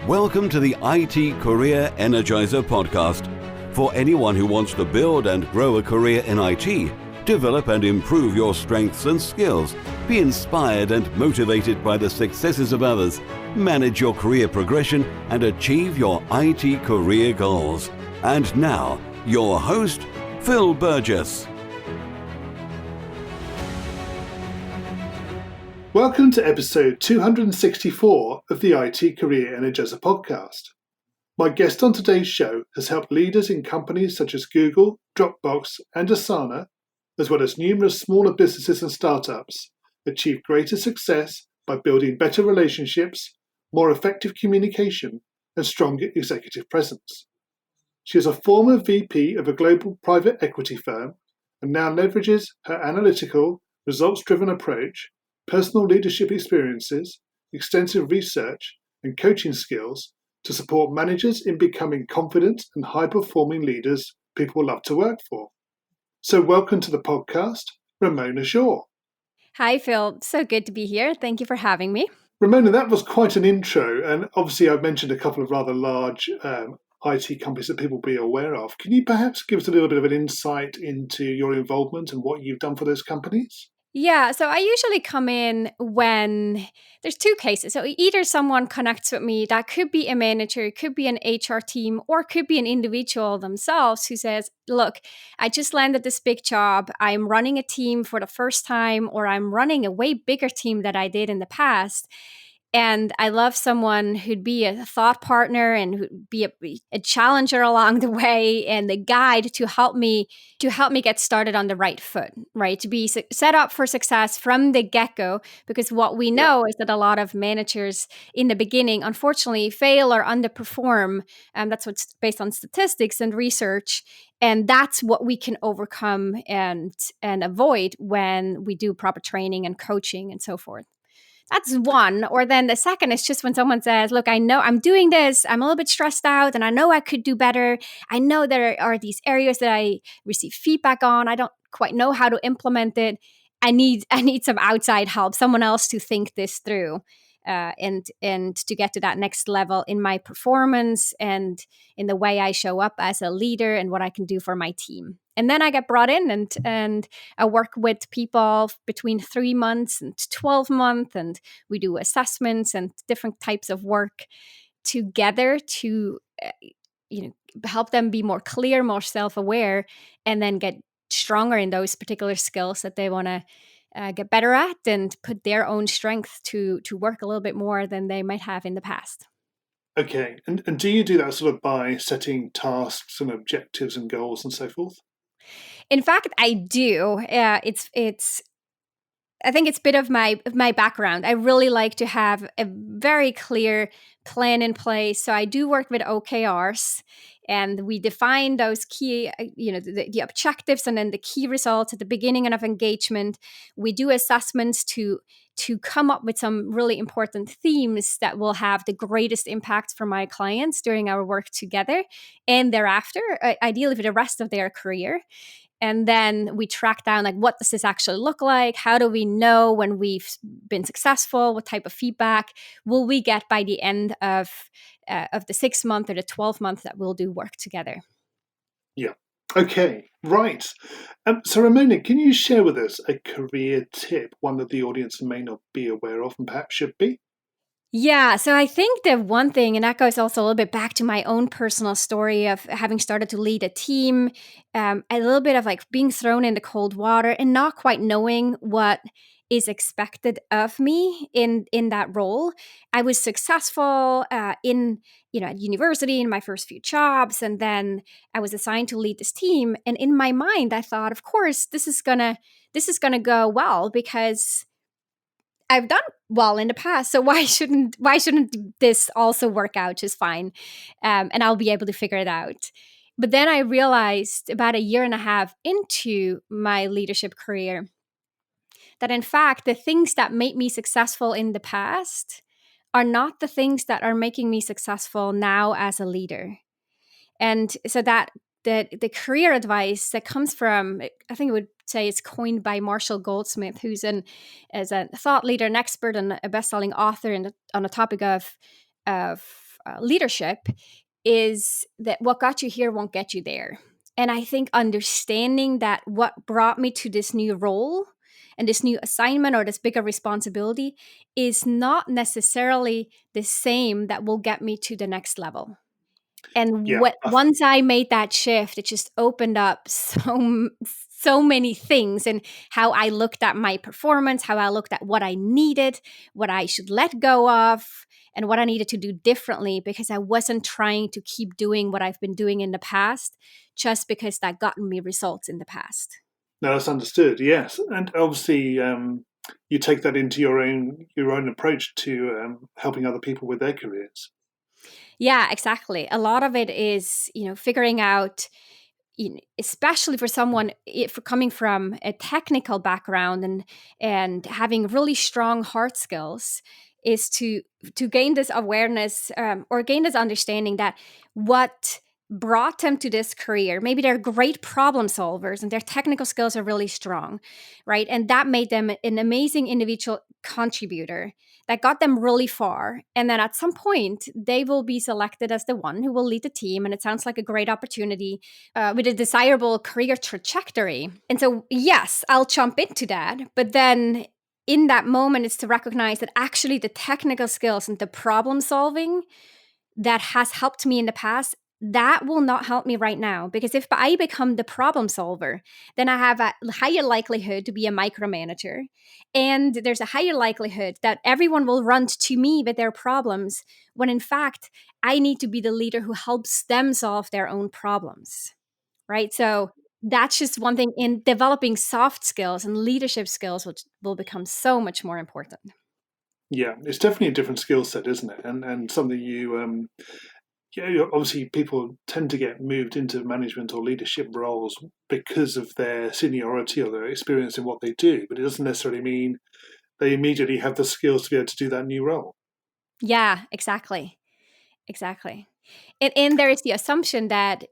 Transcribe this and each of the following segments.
Welcome to the IT Career Energizer podcast. For anyone who wants to build and grow a career in IT, develop and improve your strengths and skills, be inspired and motivated by the successes of others, manage your career progression, and achieve your IT career goals. And now, your host, Phil Burgess. Welcome to episode 264 of the IT Career Energizer podcast. My guest on today's show has helped leaders in companies such as Google, Dropbox and Asana, as well as numerous smaller businesses and startups, achieve greater success by building better relationships, more effective communication, and stronger executive presence. She is a former VP of a global private equity firm and now leverages her analytical, results-driven approach, personal leadership experiences, extensive research, and coaching skills to support managers in becoming confident and high-performing leaders people love to work for. So welcome to the podcast, Ramona Shaw. Hi, Phil. So good to be here. Thank you for having me. Ramona, that was quite an intro, and obviously I've mentioned a couple of rather large IT companies that people will be aware of. Can you perhaps give us a little bit of an insight into your involvement and what you've done for those companies? Yeah, so I usually come in when there's two cases. So either someone connects with me, that could be a manager, it could be an HR team, or it could be an individual themselves who says, look, I just landed this big job. I'm running a team for the first time, or I'm running a way bigger team than I did in the past. And I love someone who'd be a thought partner and who'd be a challenger along the way and the guide to help me get started on the right foot, right? To be set up for success from the get-go, because what we know is that a lot of managers in the beginning, unfortunately, fail or underperform. That's what's based on statistics and research. And that's what we can overcome and avoid when we do proper training and coaching and so forth. That's one. Or then the second is just when someone says, look, I know I'm doing this. I'm a little bit stressed out and I know I could do better. I know there are these areas that I receive feedback on. I don't quite know how to implement it. I need some outside help, someone else to think this through and to get to that next level in my performance and in the way I show up as a leader and what I can do for my team. And then I get brought in and I work with people between 3 months and 12 months, and we do assessments and different types of work together to help them be more clear, more self-aware, and then get stronger in those particular skills that they want to get better at and put their own strength to work a little bit more than they might have in the past. Okay, and do you do that sort of by setting tasks and objectives and goals and so forth? In fact, I do. I think it's a bit of my background. I really like to have a very clear plan in place. So I do work with OKRs, and we define those key, the objectives and then the key results at the beginning of engagement. We do assessments to come up with some really important themes that will have the greatest impact for my clients during our work together and thereafter, ideally for the rest of their career. And then we track down, like, what does this actually look like? How do we know when we've been successful? What type of feedback will we get by the end of the 6 month or the 12 month that we'll do work together? Yeah. Okay, right. So Ramona, can you share with us a career tip, one that the audience may not be aware of and perhaps should be? Yeah, so I think the one thing, and that goes also a little bit back to my own personal story of having started to lead a team, a little bit of like being thrown into cold water and not quite knowing what is expected of me in that role. I was successful in at university in my first few jobs, and then I was assigned to lead this team. And in my mind, I thought, of course, this is gonna go well because I've done well in the past, so why shouldn't this also work out just fine? And I'll be able to figure it out. But then I realized about a year and a half into my leadership career that in fact the things that made me successful in the past are not the things that are making me successful now as a leader. And so that the career advice that comes from, I think I would say it's coined by Marshall Goldsmith, who's as a thought leader, an expert, and a best-selling author on the topic of leadership is that what got you here won't get you there. And I think understanding that what brought me to this new role and this new assignment or this bigger responsibility is not necessarily the same that will get me to the next level. And Yeah. once I made that shift, it just opened up so many things, and how I looked at my performance, how I looked at what I needed, what I should let go of, and what I needed to do differently, because I wasn't trying to keep doing what I've been doing in the past just because that gotten me results in the past. No, that's understood. Yes, and obviously, you take that into your own approach to helping other people with their careers. Yeah, exactly. A lot of it is, figuring out, especially for someone for coming from a technical background and having really strong hard skills, is to gain this awareness, or gain this understanding that what brought them to this career, maybe they're great problem solvers and their technical skills are really strong, right? And that made them an amazing individual contributor that got them really far. And then at some point, they will be selected as the one who will lead the team. And it sounds like a great opportunity, with a desirable career trajectory. And so, yes, I'll jump into that. But then in that moment, it's to recognize that actually the technical skills and the problem solving that has helped me in the past, that will not help me right now. Because if I become the problem solver, then I have a higher likelihood to be a micromanager. And there's a higher likelihood that everyone will run to me with their problems, when in fact, I need to be the leader who helps them solve their own problems. Right. So that's just one thing in developing soft skills and leadership skills, which will become so much more important. Yeah, it's definitely a different skill set, isn't it? And something obviously people tend to get moved into management or leadership roles because of their seniority or their experience in what they do, but it doesn't necessarily mean they immediately have the skills to be able to do that new role. Yeah, exactly. Exactly. And there is the assumption that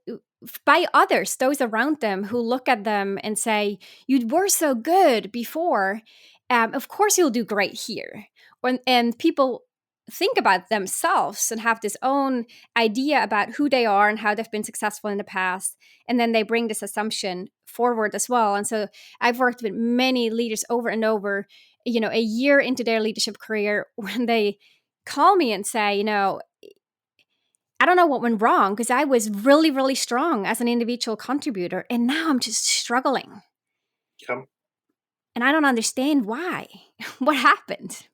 by others, those around them who look at them and say, you were so good before, of course you'll do great here. And people think about themselves and have this own idea about who they are and how they've been successful in the past. And then they bring this assumption forward as well. And so I've worked with many leaders over and over, a year into their leadership career, when they call me and say, I don't know what went wrong, because I was really, really strong as an individual contributor. And now I'm just struggling. Yeah. And I don't understand why. What happened?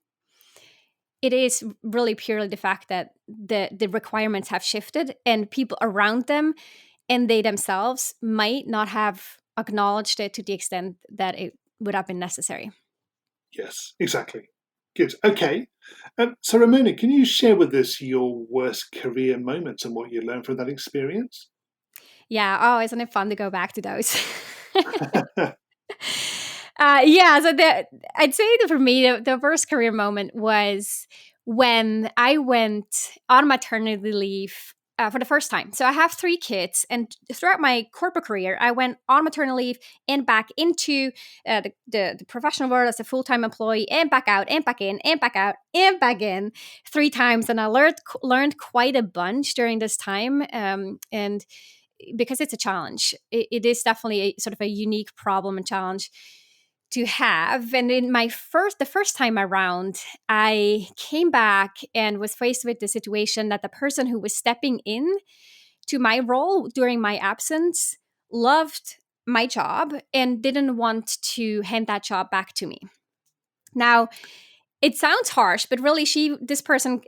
It is really purely the fact that the requirements have shifted, and people around them and they themselves might not have acknowledged it to the extent that it would have been necessary. Yes, exactly. Good. Okay. So, Ramona, can you share with us your worst career moments and what you learned from that experience? Yeah. Oh, isn't it fun to go back to those? Yeah, so I'd say that for me, the worst career moment was when I went on maternity leave, for the first time. So I have 3 kids, and throughout my corporate career, I went on maternity leave and back into the professional world as a full time employee, and back out, and back in, and back out, and back in 3 times. And I learned quite a bunch during this time, and because it's a challenge, it is definitely a sort of a unique problem and challenge to have. And in the first time around, I came back and was faced with the situation that the person who was stepping in to my role during my absence loved my job and didn't want to hand that job back to me. Now, it sounds harsh, but really, this person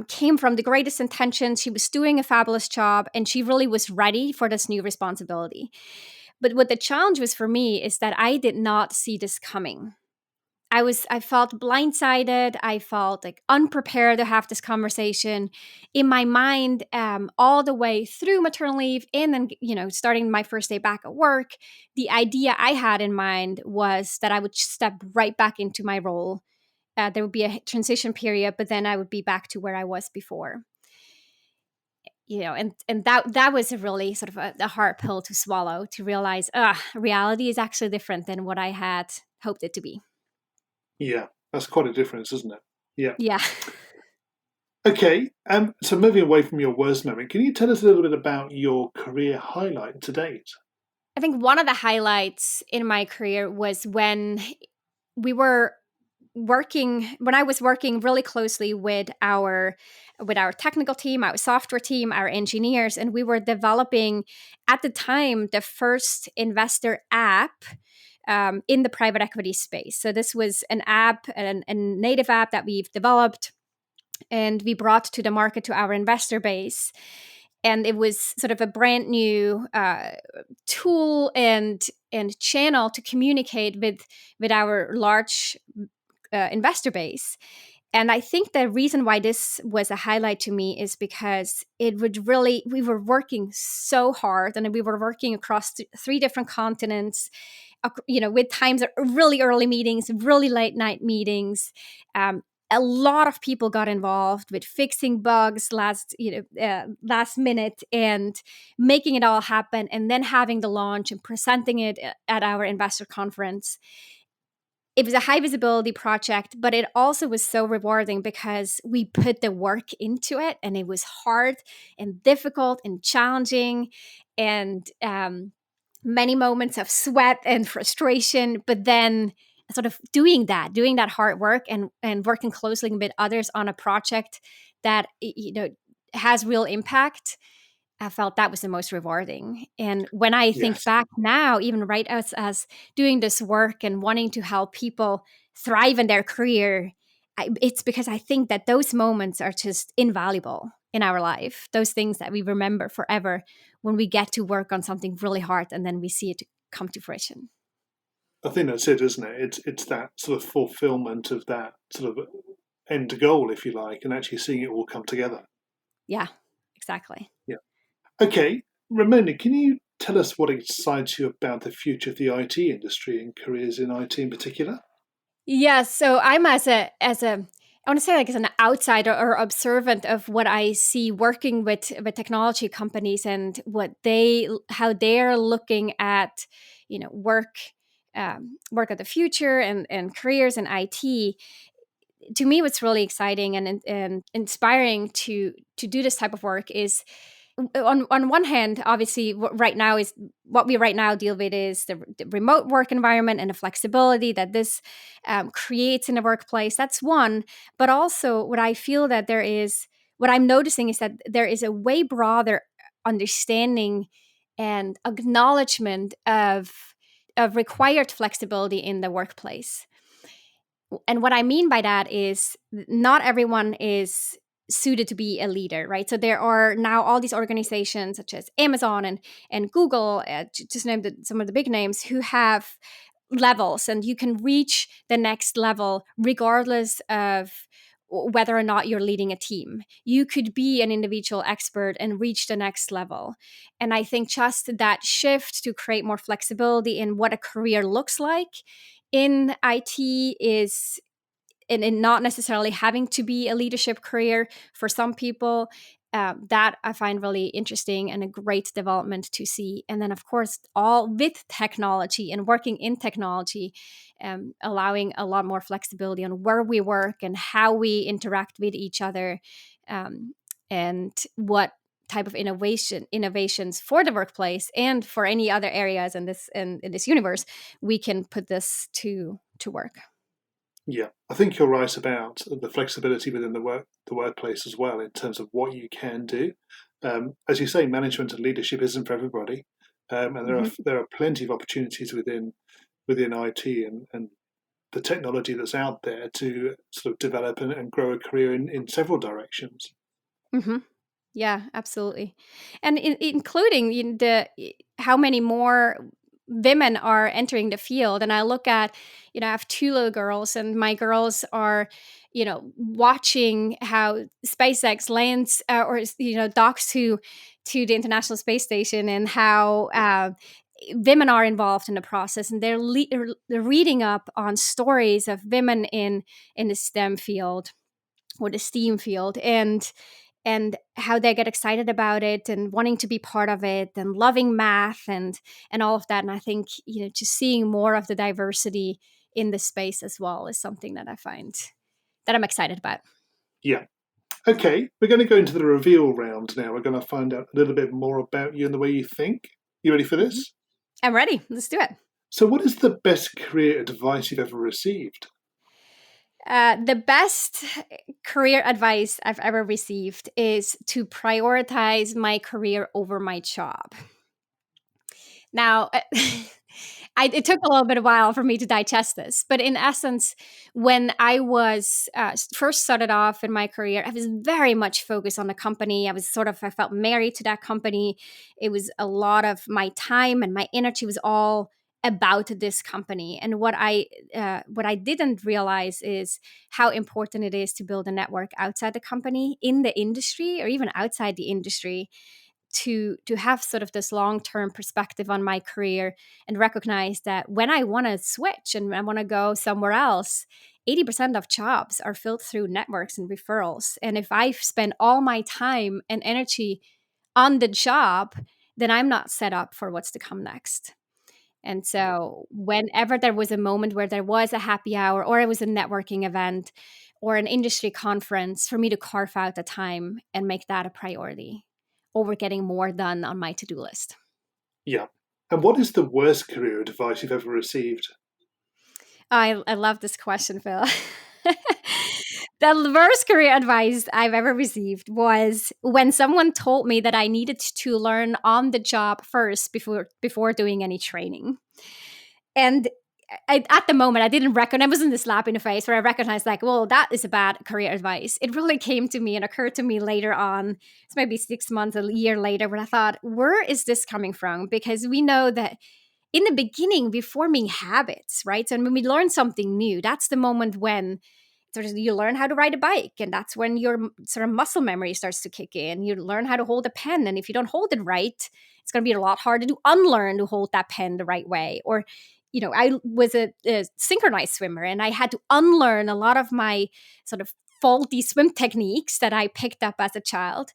came from the greatest intentions. She was doing a fabulous job, and she really was ready for this new responsibility. But what the challenge was for me is that I did not see this coming. I felt blindsided. I felt like unprepared to have this conversation in my mind, all the way through maternal leave, and then starting my first day back at work. The idea I had in mind was that I would step right back into my role. There would be a transition period, but then I would be back to where I was before. And that was a really sort of a hard pill to swallow, to realize, reality is actually different than what I had hoped it to be. Yeah, that's quite a difference, isn't it? Yeah. Yeah. Okay, so moving away from your worst moment, can you tell us a little bit about your career highlight to date? I think one of the highlights in my career was we were when I was working really closely with our technical team, our software team, our engineers, and we were developing at the time the first investor app in the private equity space. So this was an app, a native app that we've developed and we brought to the market to our investor base. And it was sort of a brand new tool and channel to communicate with our large investor base. And I think the reason why this was a highlight to me is because we were working so hard and we were working across three different continents, with times of really early meetings, really late night meetings. A lot of people got involved with fixing bugs last minute and making it all happen, and then having the launch and presenting it at our investor conference. It was a high visibility project, but it also was so rewarding because we put the work into it, and it was hard and difficult and challenging, and many moments of sweat and frustration. But then, sort of doing that hard work and working closely with others on a project that has real impact, I felt that was the most rewarding. And when I think Yes, back now, even right as doing this work and wanting to help people thrive in their career, it's because I think that those moments are just invaluable in our life. Those things that we remember forever when we get to work on something really hard and then we see it come to fruition. I think that's it, isn't it? It's that sort of fulfillment of that sort of end goal, if you like, and actually seeing it all come together. Yeah, exactly. Yeah. Okay, Ramona, can you tell us what excites you about the future of the IT industry and careers in IT in particular? Yeah, so I'm I want to say like as an outsider or observant of what I see working with technology companies and how they're looking at work, work of the future and careers in IT. To me, what's really exciting and inspiring to do this type of work is on one hand, obviously, what we right now deal with is the remote work environment and the flexibility that this creates in the workplace. That's one, but also what I'm noticing is that there is a way broader understanding and acknowledgement of required flexibility in the workplace. And what I mean by that is not everyone is suited to be a leader, right? So there are now all these organizations such as Amazon and Google, just name some of the big names, who have levels, and you can reach the next level regardless of whether or not you're leading a team. You could be an individual expert and reach the next level. And I think just that shift to create more flexibility in what a career looks like in IT is, and not necessarily having to be a leadership career for some people. That I find really interesting and a great development to see. And then, of course, all with technology and working in technology, allowing a lot more flexibility on where we work and how we interact with each other, and what type of innovations for the workplace and for any other areas in this universe we can put this to work. Yeah, I think you're right about the flexibility within the workplace as well in terms of what you can do. As you say, management and leadership isn't for everybody, and Mm-hmm. there are plenty of opportunities within IT and the technology that's out there to sort of develop and grow a career in several directions. Mm-hmm. Yeah, absolutely. And including how many more women are entering the field. And I look at, I have two little girls, and my girls are, watching how SpaceX lands or docks to the International Space Station, and how women are involved in the process, and they're reading up on stories of women in the STEM field or the STEAM field, and how they get excited about it and wanting to be part of it and loving math and all of that. And I think just seeing more of the diversity in the space as well is something that I find that I'm excited about. Yeah. Okay, we're going to go into the reveal round now. We're going to find out a little bit more about you and the way you think. You ready for this? I'm ready. Let's do it. So, what is the best career advice you've ever received? The best career advice I've ever received is to prioritize my career over my job. Now, it took a little bit of while for me to digest this, but in essence, when I was first started off in my career, I was very much focused on the company. I felt married to that company. It was a lot of my time and my energy was all about this company. And what I didn't realize is how important it is to build a network outside the company, in the industry, or even outside the industry, to have sort of this long-term perspective on my career and recognize that when I want to switch and I want to go somewhere else, 80% of jobs are filled through networks and referrals. And if I spend all my time and energy on the job, then I'm not set up for what's to come next. And so whenever there was a moment where there was a happy hour or it was a networking event or an industry conference, for me to carve out the time and make that a priority over getting more done on my to-do list. Yeah. And what is the worst career advice you've ever received? I love this question, Phil. The worst career advice I've ever received was when someone told me that I needed to learn on the job first before doing any training. And at the moment, I didn't recognize, I wasn't the slap in the face where I recognized, like, well, that is a bad career advice. It really came to me and occurred to me later on. It's maybe 6 months, a year later, when I thought, where is this coming from? Because we know that in the beginning, we're forming habits, right? So when we learn something new, that's the moment when sort of you learn how to ride a bike, and that's when your sort of muscle memory starts to kick in. You learn how to hold a pen, and if you don't hold it right, it's going to be a lot harder to unlearn to hold that pen the right way. Or, I was a synchronized swimmer, and I had to unlearn a lot of my sort of faulty swim techniques that I picked up as a child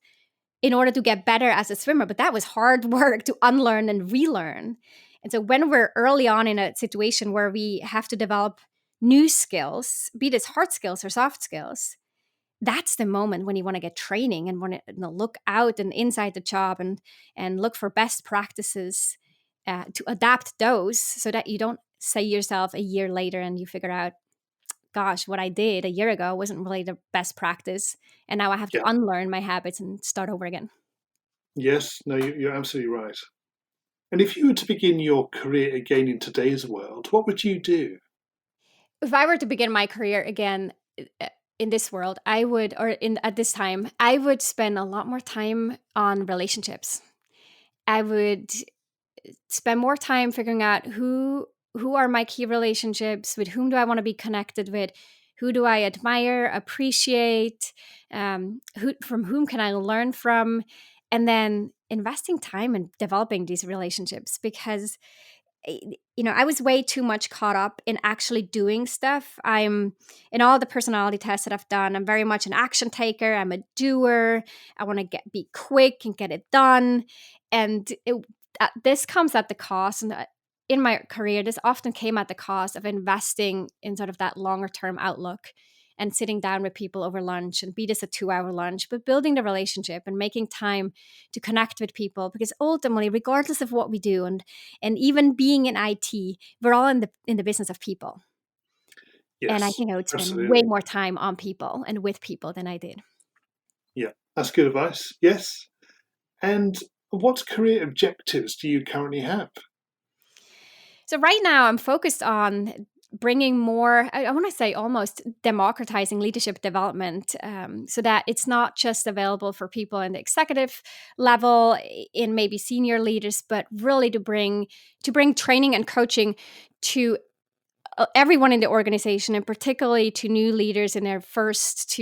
in order to get better as a swimmer. But that was hard work to unlearn and relearn. And so when we're early on in a situation where we have to develop new skills, be this hard skills or soft skills, that's the moment when you want to get training and want to look out and inside the job and look for best practices to adapt those so that you don't say yourself a year later and you figure out, gosh, what I did a year ago wasn't really the best practice. And now I have to Yeah. unlearn my habits and start over again. Yes, no, you're absolutely right. And if you were to begin your career again in today's world, what would you do? If I were to begin my career again in this world, I would, or in at this time, I would spend a lot more time on relationships. I would spend more time figuring out who are my key relationships, with whom do I want to be connected with, who do I admire, appreciate, who from whom can I learn from, and then investing time in developing these relationships. Because I was way too much caught up in actually doing stuff. I'm in all the personality tests that I've done, I'm very much an action taker. I'm a doer. I want to be quick and get it done. And this comes at the cost. And in my career, this often came at the cost of investing in sort of that longer term outlook and sitting down with people over lunch, and be this a 2-hour lunch, but building the relationship and making time to connect with people. Because ultimately, regardless of what we do, and even being in IT, we're all in the business of people. And I Yes, think I would spend way absolutely. more time on people and with people than I did. Yeah, that's good advice. Yes. And what career objectives do you currently have? So right now, I'm focused on bringing more, I want to say almost democratizing leadership development, so that it's not just available for people in the executive level, in maybe senior leaders, but really to bring training and coaching to everyone in the organization, and particularly to new leaders in their first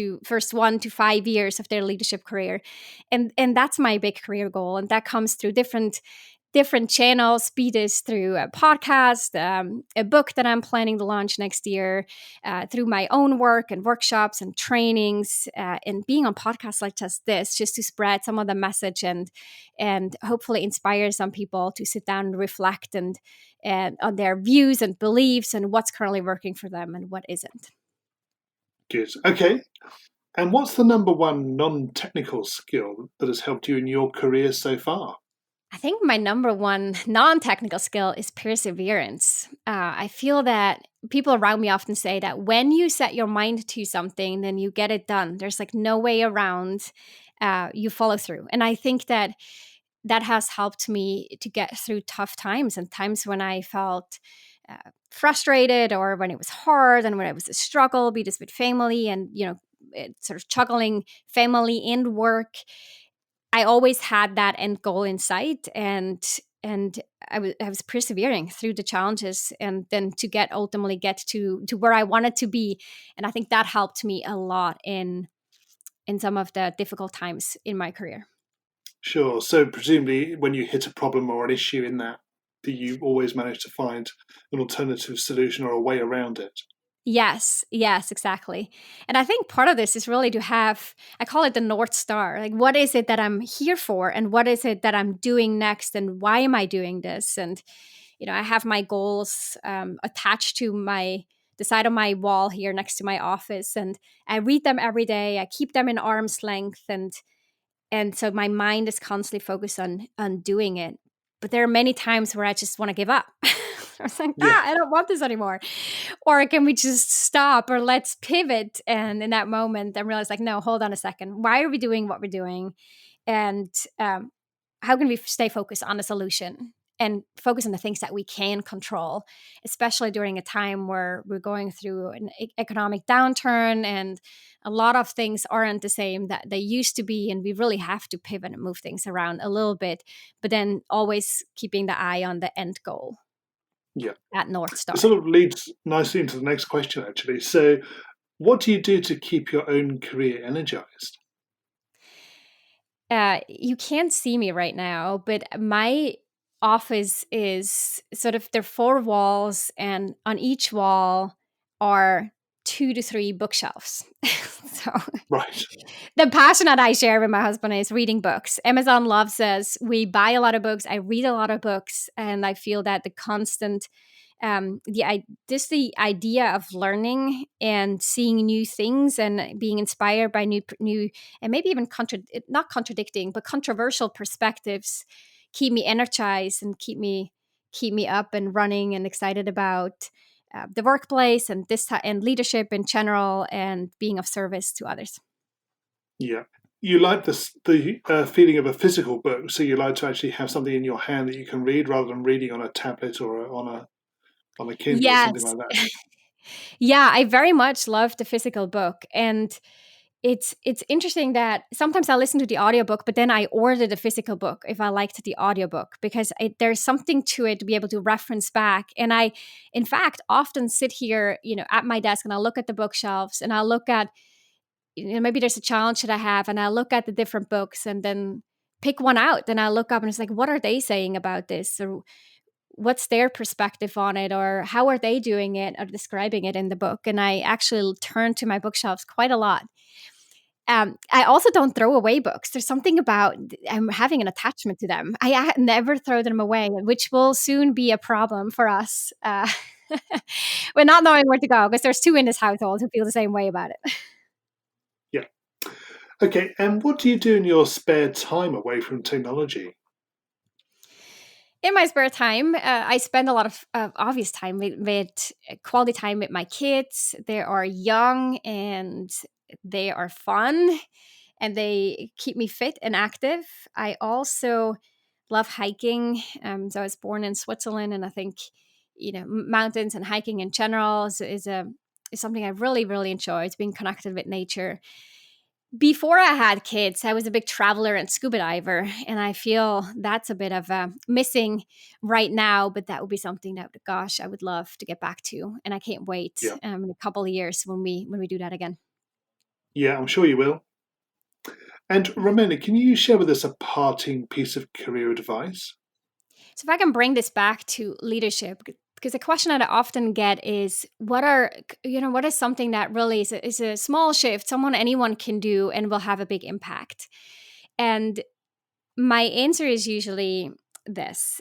1 to 5 years of their leadership career. And that's my big career goal, and that comes through different channels, be this through a podcast, a book that I'm planning to launch next year, through my own work and workshops and trainings, and being on podcasts like just this, just to spread some of the message and hopefully inspire some people to sit down and reflect and on their views and beliefs and what's currently working for them and what isn't. Good. Okay. And what's the number one non-technical skill that has helped you in your career so far? I think my number one non technical skill is perseverance. I feel that people around me often say that when you set your mind to something, then you get it done. There's like no way around. You follow through. And I think that that has helped me to get through tough times and times when I felt frustrated or when it was hard and when it was a struggle, be this with family and, sort of juggling family and work. I always had that end goal in sight, and I was persevering through the challenges, and then to ultimately get to where I wanted to be, and I think that helped me a lot in some of the difficult times in my career. Sure. So presumably when you hit a problem or an issue in that you always manage to find an alternative solution or a way around it. Yes, exactly. And I think part of this is really to have, I call it the North Star. Like, what is it that I'm here for? And what is it that I'm doing next? And why am I doing this? And, I have my goals attached to the side of my wall here next to my office. And I read them every day. I keep them in arm's length. And so my mind is constantly focused on doing it. But there are many times where I just want to give up. I was like, Yeah. I don't want this anymore. Or can we just stop or let's pivot? And in that moment, I realized, like, no, hold on a second. Why are we doing what we're doing? And how can we stay focused on the solution and focus on the things that we can control, especially during a time where we're going through an economic downturn and a lot of things aren't the same that they used to be, and we really have to pivot and move things around a little bit, but then always keeping the eye on the end goal, Yeah. that North It Star. sort of leads nicely into the next question, actually. So, what do you do to keep your own career energized? You can't see me right now, but my office is sort of, there are four walls, and on each wall are 2 to 3 bookshelves. So Right. the passion that I share with my husband is reading books. Amazon loves us. We buy a lot of books. I read a lot of books, and I feel that the constant just the idea of learning and seeing new things and being inspired by new and maybe even not contradicting but controversial perspectives keep me energized and keep me up and running and excited about the workplace and and leadership in general and being of service to others. Yeah. You like the feeling of a physical book, so you like to actually have something in your hand that you can read rather than reading on a tablet or on a Kindle or something Yes. like that. Yeah, I very much love the physical book, and it's interesting that sometimes I listen to the audiobook, but then I order the physical book if I liked the audiobook because there's something to it to be able to reference back. And I, in fact, often sit here, at my desk, and I look at the bookshelves and I look at, maybe there's a challenge that I have, and I look at the different books and then pick one out. Then I look up and it's like, what are they saying about this? Or what's their perspective on it, or how are they doing it or describing it in the book? And I actually turn to my bookshelves quite a lot. I also don't throw away books. There's something about having an attachment to them. I never throw them away, which will soon be a problem for us. We're not knowing where to go because there's 2 in this household who feel the same way about it. Yeah. Okay. And what do you do in your spare time away from technology? In my spare time, I spend a lot of obvious time with quality time with my kids. They are young and they are fun and they keep me fit and active. I also love hiking. So I was born in Switzerland, and I think mountains and hiking in general is something I really really enjoy. It's being connected with nature. Before I had kids, I was a big traveler and scuba diver, and I feel that's a bit of missing right now. But that would be something that, gosh, I would love to get back to, and I can't wait Yeah. in a couple of years when we do that again. Yeah, I'm sure you will. And Ramona, can you share with us a parting piece of career advice? So if I can bring this back to leadership, because the question that I often get is, what is something that really is a small shift, anyone can do and will have a big impact? And my answer is usually this: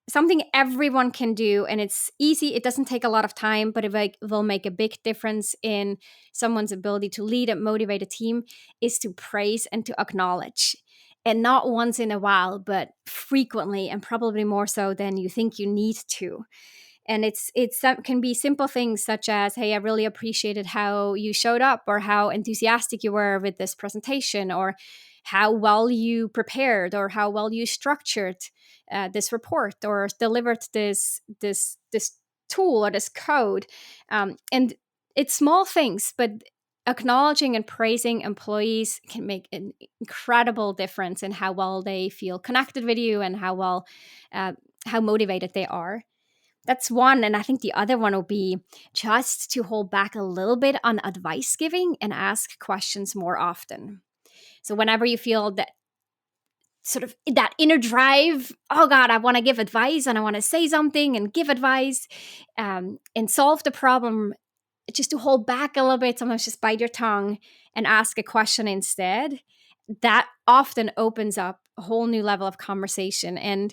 something everyone can do, and it's easy. It doesn't take a lot of time, but it will make a big difference in someone's ability to lead and motivate a team, is to praise and to acknowledge. And not once in a while, but frequently, and probably more so than you think you need to. And it can be simple things such as, hey, I really appreciated how you showed up, or how enthusiastic you were with this presentation, or how well you prepared, or how well you structured this report, or delivered this tool or this code. And it's small things, but acknowledging and praising employees can make an incredible difference in how well they feel connected with you, and how motivated they are. That's one. And I think the other one will be just to hold back a little bit on advice giving and ask questions more often. So whenever you feel that sort of that inner drive, oh God, I want to give advice and I want to say something and give advice and solve the problem, just to hold back a little bit, sometimes just bite your tongue and ask a question instead. That often opens up a whole new level of conversation. And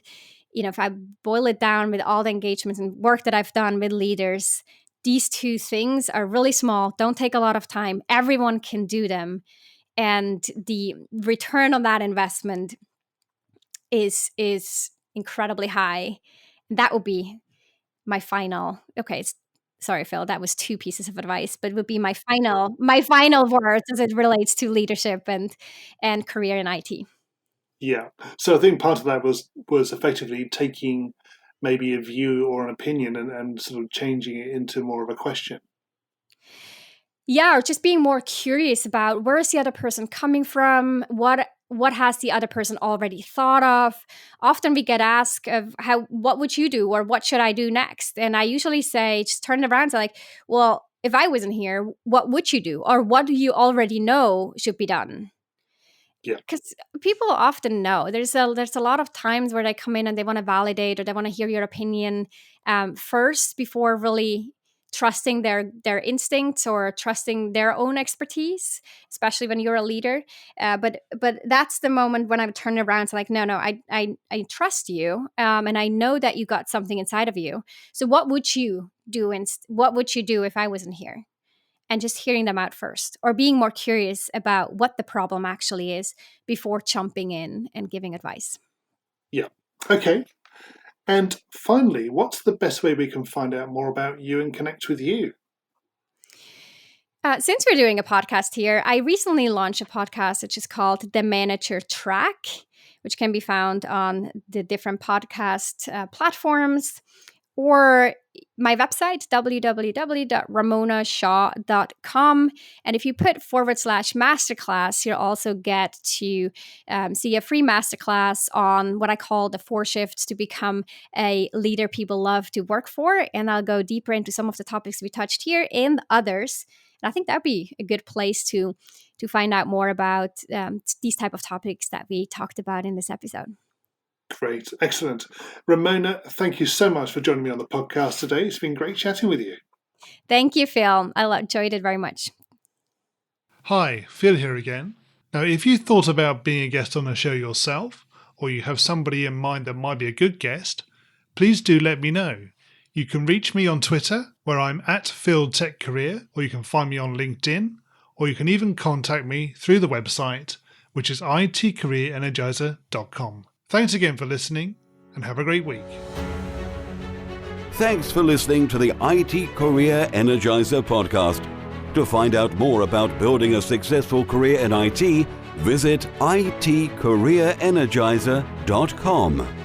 if I boil it down with all the engagements and work that I've done with leaders, these two things are really small, don't take a lot of time. Everyone can do them. And the return on that investment is incredibly high. That would be my final, sorry, Phil, that was 2 pieces of advice, but it would be my final words as it relates to leadership and career in IT. Yeah. So I think part of that was effectively taking maybe a view or an opinion and sort of changing it into more of a question. Yeah, or just being more curious about where is the other person coming from? What has the other person already thought of? Often we get asked of what would you do, or what should I do next? And I usually say, just turn it around and say, like, well, if I wasn't here, what would you do? Or what do you already know should be done? Yeah. Because people often know. There's a lot of times where they come in and they want to validate, or they want to hear your opinion first before really trusting their instincts or trusting their own expertise, especially when you're a leader. But that's the moment when I would turn around to, like, no, I trust you, and I know that you got something inside of you. So what would you do? What would you do if I wasn't here? And just hearing them out first, or being more curious about what the problem actually is before jumping in and giving advice. Yeah. Okay. And finally, what's the best way we can find out more about you and connect with you? Since we're doing a podcast here, I recently launched a podcast which is called The Manager Track, which can be found on the different podcast platforms, or my website, www.ramonashaw.com. And if you put /masterclass, you'll also get to see a free masterclass on what I call the 4 shifts to become a leader people love to work for. And I'll go deeper into some of the topics we touched here and others. And I think that'd be a good place to find out more about these type of topics that we talked about in this episode. Great. Excellent. Ramona, thank you so much for joining me on the podcast today. It's been great chatting with you. Thank you, Phil. I enjoyed it very much. Hi, Phil here again. Now, if you thought about being a guest on the show yourself, or you have somebody in mind that might be a good guest, please do let me know. You can reach me on Twitter, where I'm @PhilTechCareer, or you can find me on LinkedIn, or you can even contact me through the website, which is itcareerenergizer.com. Thanks again for listening, and have a great week. Thanks for listening to the IT Career Energizer podcast. To find out more about building a successful career in IT, visit itcareerenergizer.com.